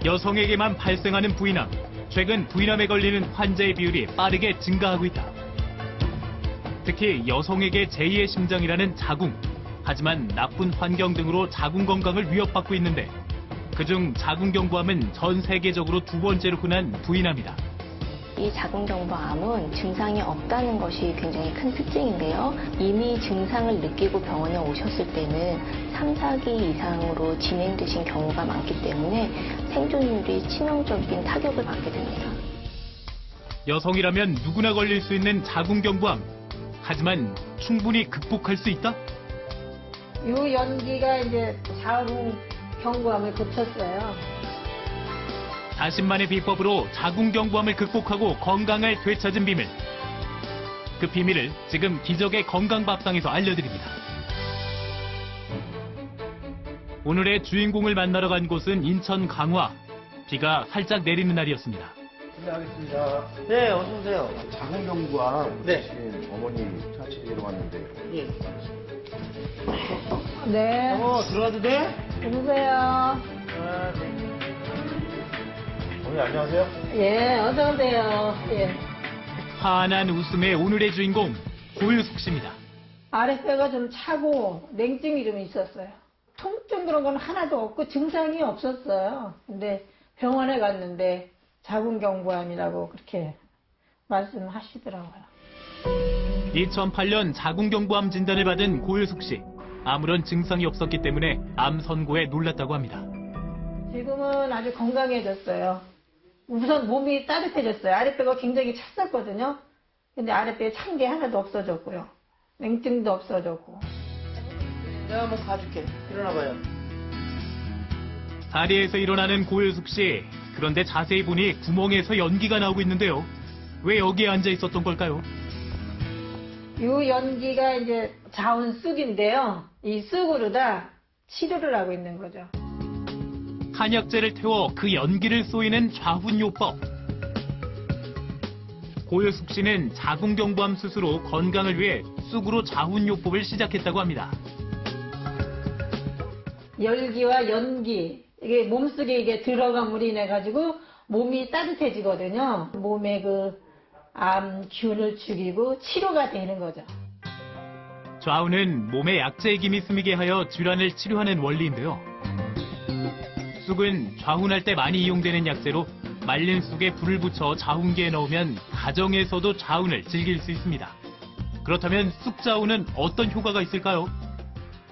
여성에게만 발생하는 부인암. 최근 부인암에 걸리는 환자의 비율이 빠르게 증가하고 있다. 특히 여성에게 제2의 심장이라는 자궁. 하지만 나쁜 환경 등으로 자궁 건강을 위협받고 있는데 그중 자궁경부암은 전 세계적으로 두 번째로 흔한 부인암이다. 이 자궁경부암은 증상이 없다는 것이 굉장히 큰 특징인데요. 이미 증상을 느끼고 병원에 오셨을 때는 3, 4기 이상으로 진행되신 경우가 많기 때문에 생존율이 치명적인 타격을 받게 됩니다. 여성이라면 누구나 걸릴 수 있는 자궁경부암. 하지만 충분히 극복할 수 있다? 유연기가 이제 자궁경부암을 고쳤어요. 자신만의 비법으로 자궁경부암을 극복하고 건강을 되찾은 비밀. 그 비밀을 지금 기적의 건강밥상에서 알려드립니다. 오늘의 주인공을 만나러 간 곳은 인천 강화. 비가 살짝 내리는 날이었습니다. 실례하겠습니다. 네, 어서 오세요. 자궁경부암 네. 대신 어머니 찾으러 왔는데. 예. 네. 들어와도 돼? 누구세요? 아, 네. 어머니 안녕하세요. 예, 어서 오세요. 예. 환한 웃음의 오늘의 주인공 고유숙 씨입니다. 아랫배가 좀 차고 냉증이 좀 있었어요. 통증 그런 건 하나도 없고 증상이 없었어요. 근데 병원에 갔는데 자궁경부암이라고 그렇게 말씀하시더라고요. 2008년 자궁경부암 진단을 받은 고유숙 씨. 아무런 증상이 없었기 때문에 암 선고에 놀랐다고 합니다. 지금은 아주 건강해졌어요. 우선 몸이 따뜻해졌어요. 아랫배가 굉장히 찼었거든요. 근데 아랫배에 찬 게 하나도 없어졌고요. 냉증도 없어졌고. 내가 한번 가줄게. 일어나봐요. 자리에서 일어나는 고유숙 씨. 그런데 자세히 보니 구멍에서 연기가 나오고 있는데요. 왜 여기에 앉아 있었던 걸까요? 유연기가 이제 자운 쑥인데요. 이 쑥으로다 치료를 하고 있는 거죠. 한약재를 태워 그 연기를 쏘이는 좌훈요법. 고유숙 씨는 자궁경부암 수술 후 건강을 위해 쑥으로 좌훈요법을 시작했다고 합니다. 열기와 연기, 이게 몸속에 이게 들어감으로 인해 가지고 몸이 따뜻해지거든요. 몸에 그 암균을 죽이고 치료가 되는 거죠. 좌훈은 몸에 약재의 김이 스미게 하여 질환을 치료하는 원리인데요. 쑥은 좌훈할 때 많이 이용되는 약재로 말린 쑥에 불을 붙여 좌훈기에 넣으면 가정에서도 좌훈을 즐길 수 있습니다. 그렇다면 쑥좌훈은 어떤 효과가 있을까요?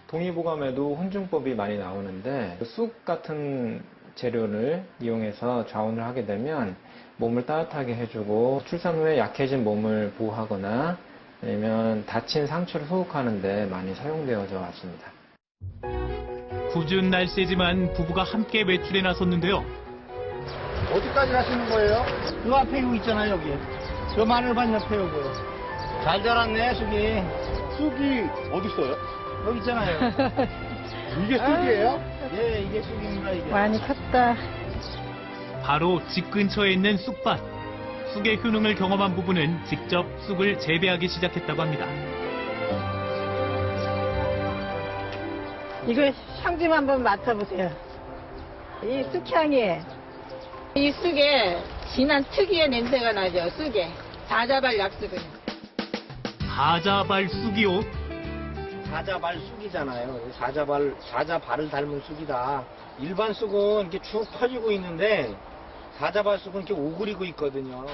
동의보감에도 혼중법이 많이 나오는데 쑥 같은 재료를 이용해서 좌훈을 하게 되면 몸을 따뜻하게 해주고 출산 후에 약해진 몸을 보호하거나 아니면 다친 상처를 소독하는 데 많이 사용되어져 왔습니다. 궂은 날씨지만 부부가 함께 외출에 나섰는데요. 어디까지 가시는 거예요? 요 앞에 이거 있잖아요, 여기. 요 마늘밭 옆에 요거. 잘 자랐네, 쑥이. 쑥이 어디 있어요? 여기 있잖아요. 이게 쑥이에요? 예, 이게 쑥입니다, 이게. 많이 컸다. 바로 집 근처에 있는 쑥밭. 쑥의 효능을 경험한 부부는 직접 쑥을 재배하기 시작했다고 합니다. 이거 향 좀 한번 맡아보세요. 이 쑥향이, 이 쑥에 진한 특유의 냄새가 나죠, 쑥에. 사자발 약쑥은. 사자발 쑥이요? 사자발 쑥이잖아요. 사자발을 닮은 쑥이다. 일반 쑥은 이렇게 쭉 펴지고 있는데, 사자발 쑥은 이렇게 오그리고 있거든요.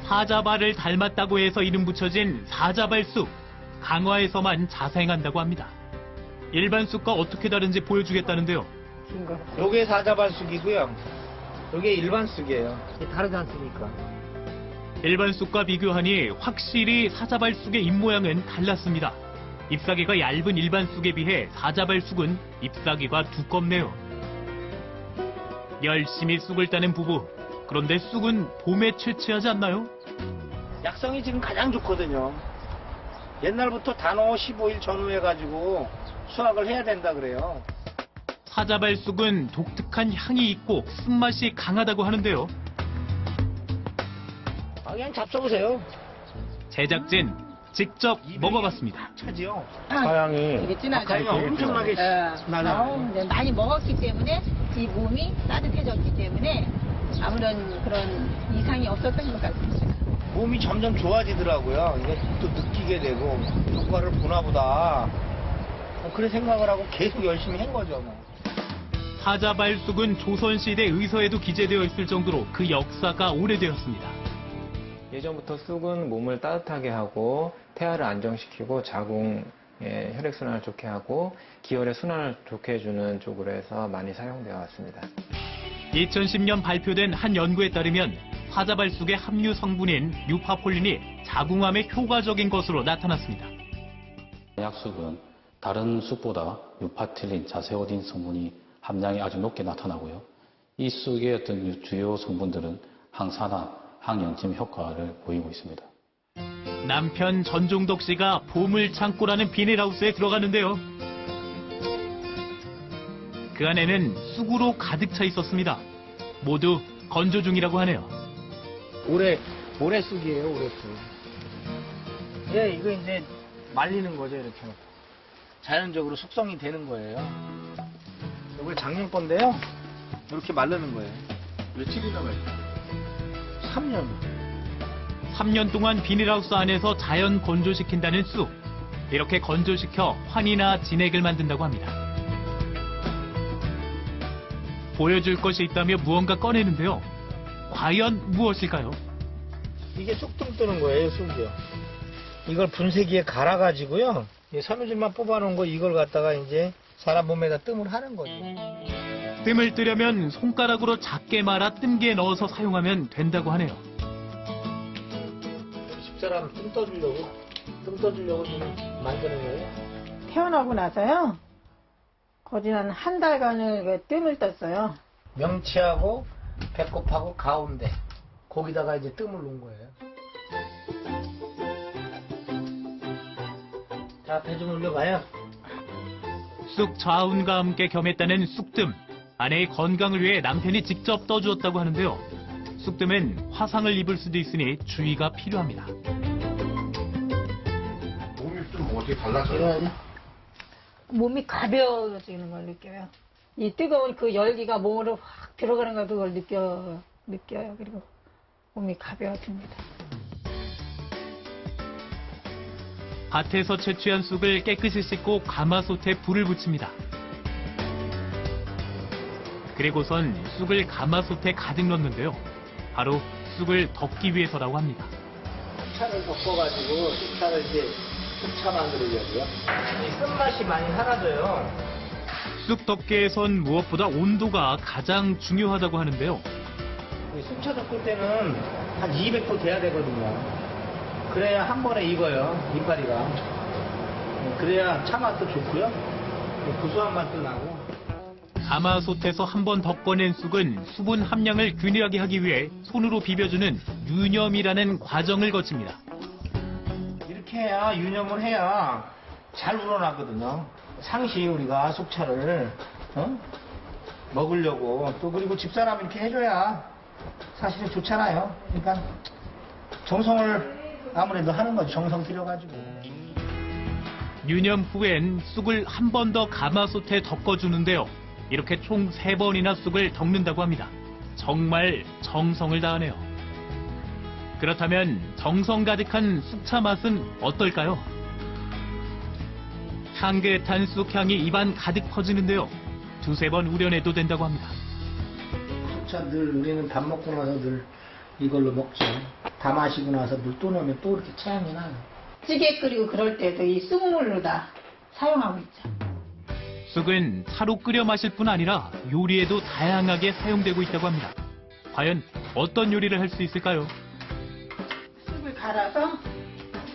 사자발을 닮았다고 해서 이름 붙여진 사자발 쑥. 강화에서만 자생한다고 합니다. 일반 쑥과 어떻게 다른지 보여주겠다는데요. 요게 사자발 쑥이고요. 요게 일반 쑥이에요. 다르지 않습니까? 일반 쑥과 비교하니 확실히 사자발 쑥의 잎모양은 달랐습니다. 잎사귀가 얇은 일반 쑥에 비해 사자발 쑥은 잎사귀가 두껍네요. 열심히 쑥을 따는 부부. 그런데 쑥은 봄에 채취하지 않나요? 약성이 지금 가장 좋거든요. 옛날부터 단오 15일 전후해가지고 수확을 해야 된다 그래요. 사자발 쑥은 독특한 향이 있고 쓴맛이 강하다고 하는데요. 그냥 잡숴보세요. 제작진 직접 먹어봤습니다. 차지요. 사양이 이게 진하죠. 가요 엄청나게 나잖아요. 많이 먹었기 때문에 이 몸이 따뜻해졌기 때문에 아무런 그런 이상이 없었던 것 같습니다. 몸이 점점 좋아지더라고요. 이게 또 느끼게 되고 효과를 보나 보다. 그런 생각을 하고 계속 열심히 한 거죠. 뭐. 사자발 쑥은 조선시대 의서에도 기재되어 있을 정도로 그 역사가 오래되었습니다. 예전부터 쑥은 몸을 따뜻하게 하고 폐하를 안정시키고 자궁의 혈액순환을 좋게 하고 기혈의 순환을 좋게 해주는 쪽으로 해서 많이 사용되어 왔습니다. 2010년 발표된 한 연구에 따르면 사자발 쑥의 함유 성분인 유파폴린이 자궁암에 효과적인 것으로 나타났습니다. 약쑥은 다른 쑥보다 유파틸린, 자세오딘 성분이 함량이 아주 높게 나타나고요. 이 쑥의 어떤 주요 성분들은 항산화, 항염증 효과를 보이고 있습니다. 남편 전종덕 씨가 보물창고라는 비닐하우스에 들어갔는데요. 그 안에는 쑥으로 가득 차 있었습니다. 모두 건조 중이라고 하네요. 모래쑥이에요, 모래쑥. 예, 이거 이제 말리는 거죠, 이렇게. 자연적으로 숙성이 되는 거예요. 이거 작년 건데요. 이렇게 말르는 거예요. 며칠이나 걸려요? 3년. 3년 동안 비닐하우스 안에서 자연 건조시킨다는 쑥. 이렇게 건조시켜 환이나 진액을 만든다고 합니다. 보여줄 것이 있다며 무언가 꺼내는데요. 과연 무엇일까요? 이게 쑥등 뜨는 거예요, 쑥이요. 이걸 분쇄기에 갈아가지고요. 이 섬유질만 뽑아놓은 거 이걸 갖다가 이제 사람 몸에다 뜸을 하는 거죠. 뜸을 뜨려면 손가락으로 작게 말아 뜸기에 넣어서 사용하면 된다고 하네요. 집사람 뜸 떠주려고 지금 만드는 거예요. 태어나고 나서요. 거진 한 달간을 그 뜸을 떴어요. 명치하고 배꼽하고 가운데 거기다가 이제 뜸을 놓은 거예요. 자, 배 좀 올려봐요. 쑥 좌운과 함께 겸했다는 쑥뜸. 아내의 건강을 위해 남편이 직접 떠주었다고 하는데요. 쑥뜸은 화상을 입을 수도 있으니 주의가 필요합니다. 몸이 좀 어떻게 달라져요? 일어나죠. 몸이 가벼워지는 걸 느껴요. 이 뜨거운 그 열기가 몸으로 확 들어가는 걸 그걸 느껴요. 그리고 몸이 가벼워집니다. 밭에서 채취한 쑥을 깨끗이 씻고 가마솥에 불을 붙입니다. 그리고선 쑥을 가마솥에 가득 넣는데요. 바로 쑥을 덮기 위해서라고 합니다. 쑥차를 덮어가지고 쑥차를 이제 쑥차 만들려고요. 이 쓴맛이 많이 사라져요. 쑥 덮개에선 무엇보다 온도가 가장 중요하다고 하는데요. 이 쑥차 덮을 때는 한 200도 돼야 되거든요. 그래야 한 번에 익어요, 이파리가. 그래야 차 맛도 좋고요. 고소한 맛도 나고. 가마솥에서 한 번 덮어낸 쑥은 수분 함량을 균일하게 하기 위해 손으로 비벼주는 유념이라는 과정을 거칩니다. 이렇게 해야, 유념을 해야 잘 우러나거든요. 상시 우리가 쑥차를 먹으려고 또 그리고 집사람이 이렇게 해줘야 사실은 좋잖아요. 그러니까 정성을 아무래도 하는 거죠. 정성 들여가지고. 유념 후엔 쑥을 한 번 더 가마솥에 덮어주는데요. 이렇게 총 3번이나 쑥을 덮는다고 합니다. 정말 정성을 다하네요. 그렇다면 정성 가득한 쑥차 맛은 어떨까요? 향긋한 쑥향이 입안 가득 퍼지는데요. 2-3번 우려내도 된다고 합니다. 쑥차 늘 우리는 밥 먹고 나서 늘 이걸로 먹죠. 다 마시고 나서 물 또 넣으면 또 이렇게 차향이 나요. 찌개 끓이고 그럴 때도 이 쑥물로 다 사용하고 있죠. 쑥은 차로 끓여 마실 뿐 아니라 요리에도 다양하게 사용되고 있다고 합니다. 과연 어떤 요리를 할 수 있을까요? 쑥을 갈아서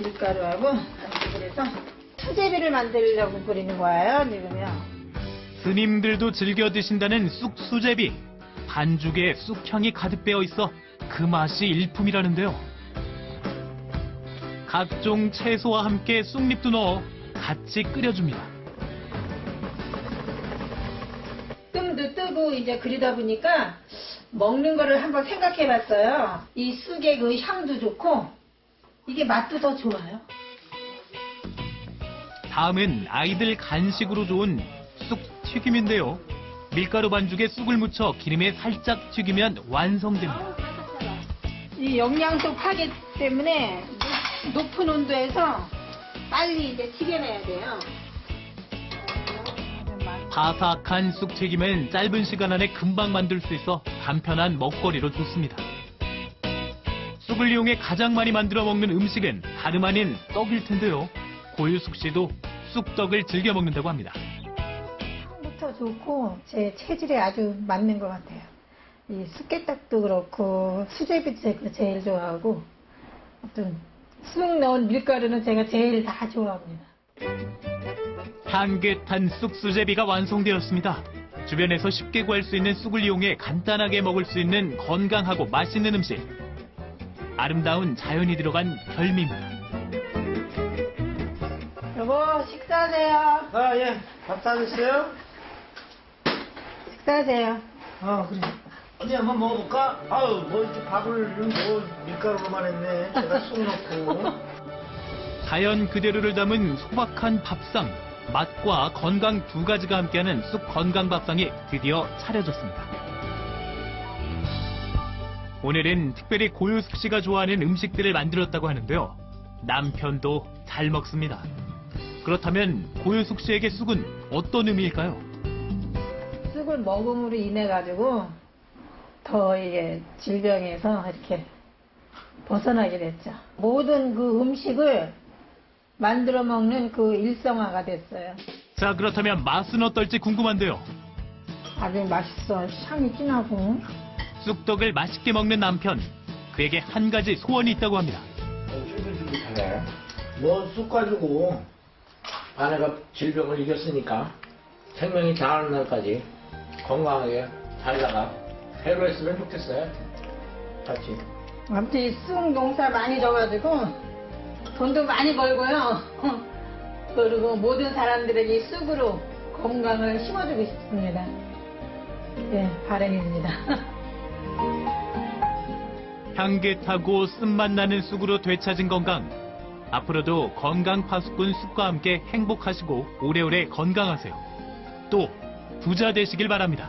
밀가루하고 반죽을 해서 수제비를 만들려고 끓이는 거예요, 지금요. 스님들도 즐겨 드신다는 쑥 수제비. 반죽에 쑥향이 가득 배어 있어 그 맛이 일품이라는데요. 각종 채소와 함께 쑥잎도 넣어 같이 끓여줍니다. 뜸도 뜨고 이제 그러다 보니까 먹는 거를 한번 생각해 봤어요. 이 쑥의 그 향도 좋고 이게 맛도 더 좋아요. 다음은 아이들 간식으로 좋은 쑥 튀김인데요. 밀가루 반죽에 쑥을 묻혀 기름에 살짝 튀기면 완성됩니다. 이 영양소 파괴 때문에 높은 온도에서 빨리 이제 튀겨내야 돼요. 바삭한 쑥튀김은 짧은 시간 안에 금방 만들 수 있어 간편한 먹거리로 좋습니다. 쑥을 이용해 가장 많이 만들어 먹는 음식은 다름 아닌 떡일 텐데요. 고유숙 씨도 쑥떡을 즐겨 먹는다고 합니다. 향부터 좋고 제 체질에 아주 맞는 것 같아요. 이 쑥개떡도 그렇고 수제비도 제일 좋아하고 어떤 쑥 넣은 밀가루는 제가 제일 다 좋아합니다. 향긋한 쑥 수제비가 완성되었습니다. 주변에서 쉽게 구할 수 있는 쑥을 이용해 간단하게 먹을 수 있는 건강하고 맛있는 음식. 아름다운 자연이 들어간 별미입니다. 여보 식사하세요. 아, 예. 밥 사줬어요? 식사하세요. 그래. 어디 한번 먹어볼까? 아유, 뭐 이렇게 밥을 뭐 밀가루로만 했네. 제가 쑥 넣고. 자연 그대로를 담은 소박한 밥상. 맛과 건강 두 가지가 함께하는 쑥 건강 밥상이 드디어 차려졌습니다. 오늘은 특별히 고유숙 씨가 좋아하는 음식들을 만들었다고 하는데요. 남편도 잘 먹습니다. 그렇다면 고유숙 씨에게 쑥은 어떤 의미일까요? 쑥을 먹음으로 인해 가지고 더 이게 질병에서 이렇게 벗어나게 됐죠. 모든 그 음식을 만들어 먹는 그 일상화가 됐어요. 자, 그렇다면 맛은 어떨지 궁금한데요. 아주 맛있어. 향이 진하고. 쑥떡을 맛있게 먹는 남편. 그에게 한 가지 소원이 있다고 합니다. 쫄깃쫄깃하네. 뭐 쑥 가지고 아내가 질병을 이겼으니까 생명이 다하는 날까지 건강하게 살다가 해로했으면 좋겠어요. 같이. 아무튼 이 쑥 농사 많이 져가지고 돈도 많이 벌고요. 그리고 모든 사람들에게 이 쑥으로 건강을 심어주고 싶습니다. 네, 바람입니다. 향긋하고 쓴맛 나는 쑥으로 되찾은 건강. 앞으로도 건강 파수꾼 쑥과 함께 행복하시고 오래오래 건강하세요. 또 부자 되시길 바랍니다.